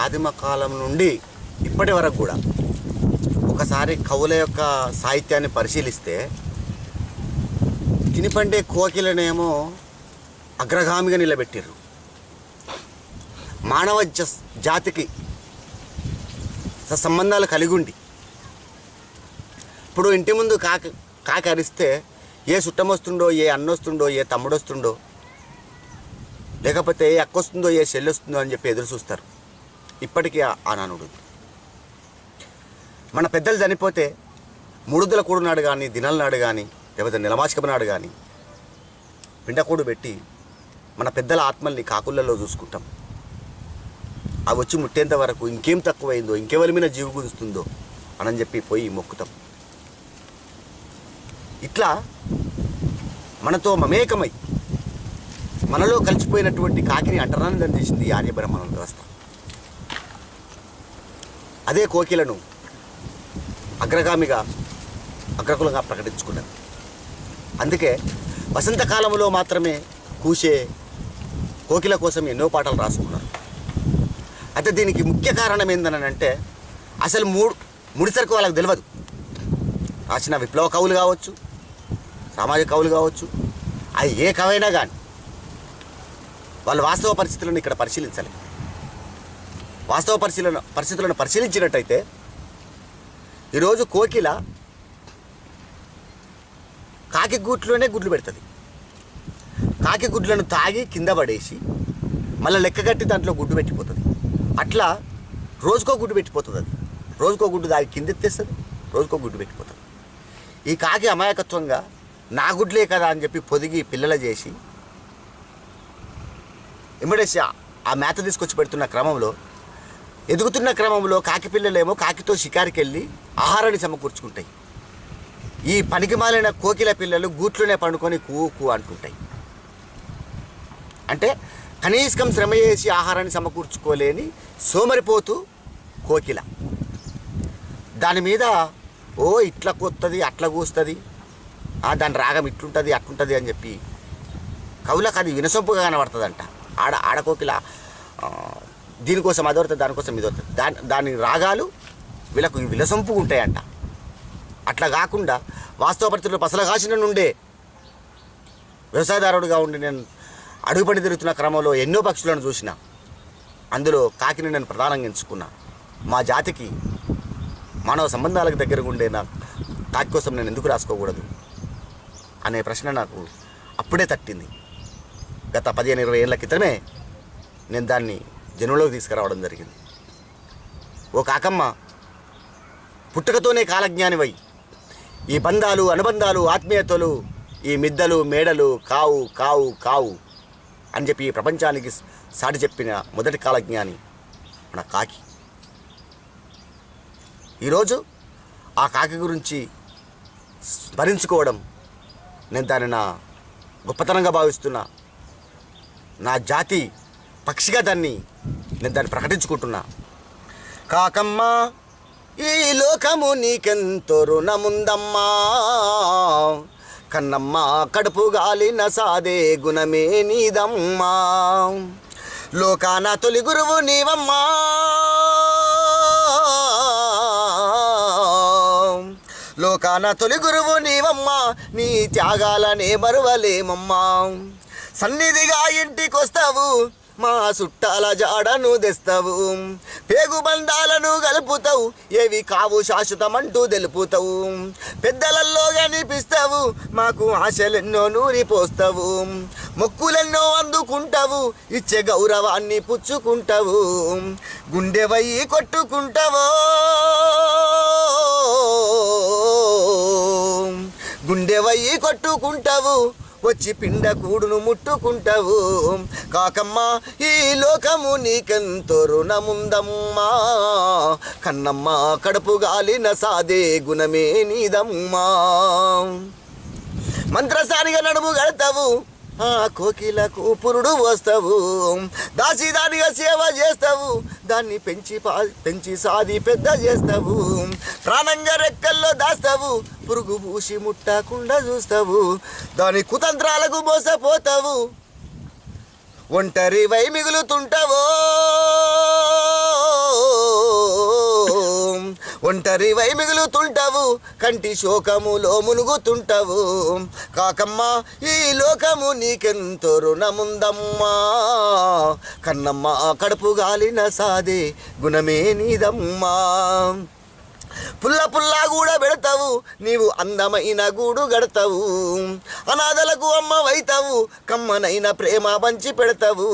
ఆదిమ కాలం నుండి ఇప్పటి వరకు కూడా ఒకసారి కవుల యొక్క సాహిత్యాన్ని పరిశీలిస్తే తినిపండే కోకిలనేమో అగ్రగామిగా నిలబెట్టారు. మానవ జాతికి సంబంధాలు కలిగి ఉండి ఇప్పుడు ఇంటి ముందు కాకి అరిస్తే ఏ చుట్టం వస్తుండో, ఏ అన్న వస్తుండో, ఏ తమ్ముడు వస్తుండో, లేకపోతే ఏ అక్క వస్తుందో, ఏ చెల్లి వస్తుందో అని చెప్పి ఎదురు చూస్తారు. ఇప్పటికీ ఆ నానుడు. మన పెద్దలు చనిపోతే మూడుదల కూడు నాడు కానీ, దినాల నాడు కానీ, లేకపోతే నిలమాసికమ నాడు కానీ పిండకూడు పెట్టి మన పెద్దల ఆత్మల్ని కాకులలో చూసుకుంటాం. అవి వచ్చి ముట్టేంత వరకు ఇంకేం తక్కువైందో, ఇంకెవరి మీద జీవు గుంజుతుందో అని చెప్పి పోయి మొక్కుతాం. ఇట్లా మనతో మమేకమై మనలో కలిసిపోయినటువంటి కాకిని అంటరానిదని చేసింది ఈ ఆర్యబ్రహ్మణ వ్యవస్థ. అదే కోకిలను అగ్రకులంగా ప్రకటించుకున్నది. అందుకే వసంతకాలంలో మాత్రమే కూసే కోకిల కోసం ఎన్నో పాటలు రాసుకున్నారు. అయితే దీనికి ముఖ్య కారణం ఏందనంటే అసలు ముడిసరికి వాళ్ళకు తెలియదు. రాసిన విప్లవ కవులు కావచ్చు, సామాజిక కవులు కావచ్చు, అది ఏ కవైనా కానీ వాళ్ళు వాస్తవ పరిస్థితులను ఇక్కడ పరిశీలించాలి. వాస్తవ పరిస్థితులను పరిశీలించినట్టయితే ఈరోజు కోకిల కాకి గూట్లోనే గుడ్లు పెడుతుంది. కాకి గుడ్లను తాగి కింద పడేసి మళ్ళీ లెక్కగట్టి దాంట్లో గుడ్డు పెట్టిపోతుంది. అట్లా రోజుకో గుడ్డు పెట్టిపోతుంది. అది రోజుకో గుడ్డు తాగి కింద ఎత్తేస్తుంది, రోజుకో గుడ్డు పెట్టిపోతుంది. ఈ కాకి అమాయకత్వంగా నా గుడ్లే కదా అని చెప్పి పొదిగి పిల్లల చేసి ఎమ్మడేసి ఆ మేత తీసుకొచ్చి పెడుతున్న క్రమంలో, ఎదుగుతున్న క్రమంలో కాకి పిల్లలేమో కాకితో షికారికి వెళ్ళి ఆహారాన్ని సమకూర్చుకుంటాయి. ఈ పనికిమాలిన కోకిల పిల్లలు గూట్లోనే పండుకొని కూ అంటుంటాయి. అంటే కనీసం శ్రమ చేసి ఆహారాన్ని సమకూర్చుకోలేని సోమరిపోతూ కోకిల. దాని మీద ఇట్లా కూస్తుంది, అట్లా కూస్తుంది, దాని రాగం ఇట్లుంటుంది, అట్లుంటుంది అని చెప్పి కవులకు అది వినసొంపుగా కనబడుతుందంట. ఆడకోకిల దీనికోసం అదొరుతుంది, దానికోసం ఇదొరుతుంది. దాని రాగాలు వీళ్ళకు విలసొంపుగా ఉంటాయంట. అట్లా కాకుండా వాస్తవ పరిస్థితుల్లో పసలగాసిన నుండే వ్యవసాయదారుడుగా ఉండి నేను అడుగుపడి తిరుగుతున్న క్రమంలో ఎన్నో పక్షులను చూసిన. అందులో కాకిని నేను ప్రధానంగా ఎంచుకున్నా. మా జాతికి మానవ సంబంధాలకు దగ్గరగా ఉండే నా కాకి కోసం నేను ఎందుకు రాసుకోకూడదు అనే ప్రశ్న నాకు అప్పుడే తట్టింది. గత 15-20 ఏళ్ళ క్రితమే నేను దాన్ని జనంలోకి తీసుకురావడం జరిగింది. ఓ కాకమ్మ, పుట్టుకతోనే కాలజ్ఞానివై ఈ బంధాలు, అనుబంధాలు, ఆత్మీయతలు, ఈ మిద్దలు, మేడలు కావు కావు కావు అని చెప్పి ఈ ప్రపంచానికి సాటి చెప్పిన మొదటి కాలజ్ఞాని మన కాకి. ఈరోజు ఆ కాకి గురించి స్మరించుకోవడం, నేను దాన్ని నా గొప్పతనంగా భావిస్తున్నా. నా జాతి పక్షిగా నేను దాన్ని ప్రకటించుకుంటున్నా. కాకమ్మ, ఈ లోకము నీకెంతో రుణముందమ్మా, కన్నమ్మ కడుపు గాలిన సాదే గుణమే నీదమ్మా, లోకాన తొలి గురువు నీవమ్మా, లోకాన తొలి గురువు నీవమ్మా, నీ త్యాగాలనే మరువలేమమ్మా, సన్నిధిగా ఇంటికొస్తావు, మా చుట్టాల జాడను తెస్తావు, పేగు బంధాలను కలుపుతావు, ఏవి కావు శాశ్వతమంటూ తెలుపుతావు, పెద్దలల్లో కనిపిస్తావు, మాకు ఆశలెన్నో నూరిపోస్తావు, మొక్కులెన్నో అందుకుంటావు, ఇచ్చే గౌరవాన్ని పుచ్చుకుంటావు, గుండెవై కొట్టుకుంటావో, గుండెవై కొట్టుకుంటావు, వచ్చి పిండ కూడును ముట్టుకుంటావు, కాకమ్మ ఈ లోకము నీకెంతో రుణముందమ్మా, కన్నమ్మ కడుపు గాలిన సాదే గుణమే నీదమ్మా, మంత్రసానిగా నడుము గడతావు, ఆ కోకిలకు పురుడు వస్తావు, దాసిదానిగా సేవ చేస్తావు, దాన్ని పెంచి సాది పెద్ద చేస్తావు, ప్రాణంగా రెక్కల్లో దాస్తావు, పురుగు పూసి ముట్టకుండా చూస్తావు, దాని కుతంత్రాలకు మోసపోతావు, ఒంటరి వై మిగులుతుంటావో, ఒంటరి వై మిగులుతుంటావు, కంటి శోకములో మునుగుతుంటావు. కాకమ్మ ఈ లోకము నీకెంతో రుణముందమ్మా, కన్నమ్మ కడుపు గాలిన సాదే గుణమే నీదమ్మా. పుల్ల పుల్ల కూడా పెడతావు, నీవు అందమైన గూడు గడతావు. అనాథలకు అమ్మవైతావు, కమ్మనైన ప్రేమ పంచి పెడతావు.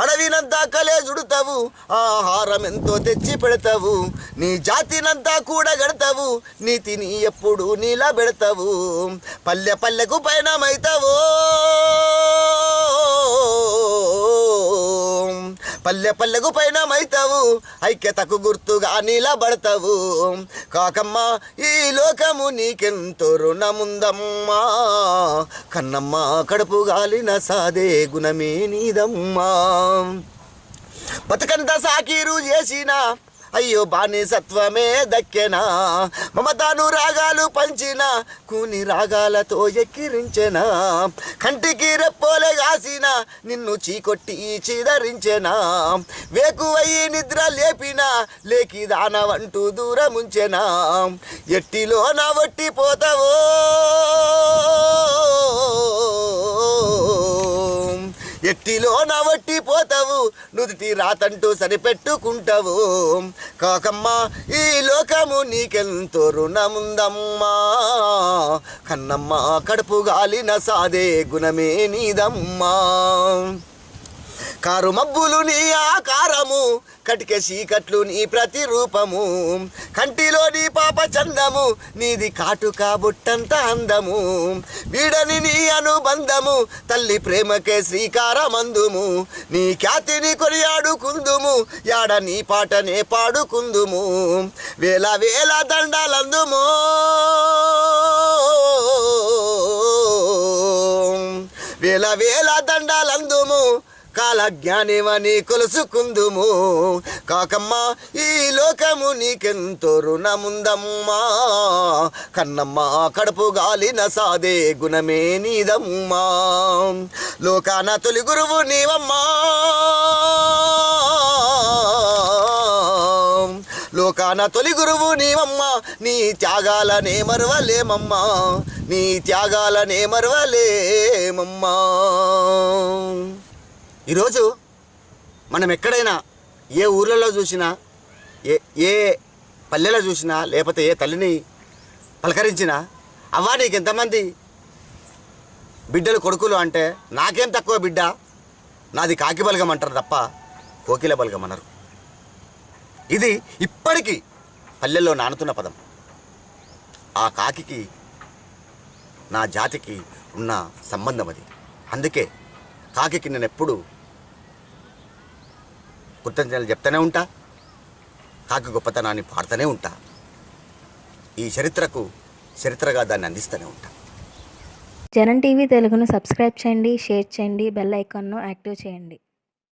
అడవినంతా కలే చుడతావు, ఆహారం ఎంతో తెచ్చి పెడతావు. నీ జాతినంతా కూడా గడతావు, నీతిని ఎప్పుడు నీలా పెడతావు. పల్లె పల్లెకు పయనమైతావో, పల్లె పల్లెకు పయనమైతావు, ఐక్యతకు గుర్తుగా నిలబడతావు. కాకమ్మ ఈ లోకము నీకెంతో రుణముందమ్మా, కన్నమ్మ కడుపు గాలిన సాదే గుణమే నీదమ్మా. బతుకంతా సాకీరు చేసిన అయ్యో బానిసత్వమే దక్కెనా, మమతాను రాగాలు పంచిన కూని రాగాలతో ఎక్కిరించెనా. కంటికి రెప్పోలే కాసిన నిన్ను చీకొట్టి చీదరించెనా. వేకువయ్యి నిద్ర లేపిన లేకి దానవంటూ దూరముంచెనా. ఎట్టిలో నా వట్టిపోతావో, ఎట్టిలో నా వట్టిపోతావు, నుదుటి రాతంటూ సరిపెట్టుకుంటావు. కాకమ్మ ఈ లోకము నీకెంతో రుణముందమ్మా, కన్నమ్మ కడుపు గాలిన సాదే గుణమే నీదమ్మా. కారు మబ్బులు నీ ఆకారము, కటిక చీకట్లు నీ ప్రతిరూపము. కంటిలో నీ పాప చందము, నీది కాటుక బుట్టంత అందము. వీడని నీ అనుబంధము, తల్లి ప్రేమకే శ్రీకారమందుము. నీ ఖ్యాతిని కొనియాడుకుందుము, యాడ నీ పాటనే పాడుకుందుము. వేల వేల దండాలందుము, వేల వేల దండాలందుము. కాలజ్ఞానివని కొలుసుకుందుము. కాకమ్మ ఈ లోకము నీకెంతో రుణముందమ్మా, కన్నమ్మ కడుపు గాలిన సాదే గుణమే నీదమ్మా. లోకాన తొలి గురువు నీవమ్మా, లోకాన తొలి గురువు నీవమ్మా. నీ త్యాగాలనే మరవలేమమ్మా, నీ త్యాగాలనే మరవలేమమ్మా. ఈరోజు మనం ఎక్కడైనా ఏ ఊర్లలో చూసినా, ఏ పల్లెలో చూసినా, లేకపోతే ఏ తల్లిని పలకరించినా, అవ్వా నీకు ఎంతమంది బిడ్డలు కొడుకులు అంటే, నాకేం తక్కువ బిడ్డ, నాది కాకి బలగం అంటారు తప్ప కోకిల బలగం అన్నారు. ఇది ఇప్పటికీ పల్లెల్లో నానుతున్న పదం. ఆ కాకికి నా జాతికి ఉన్న సంబంధం అది. అందుకే కాకికి నేను ఎప్పుడు కృతజ్ఞతలు చెప్తూనే ఉంటా, కాకి గొప్పతనాన్ని పాడుతూనే ఉంటా. ఈ చరిత్రగా దాన్ని అందిస్తూనే ఉంటా. జనం టీవీ తెలుగును సబ్స్క్రైబ్ చేయండి, షేర్ చేయండి, బెల్ ఐకాన్ను యాక్టివ్ చేయండి.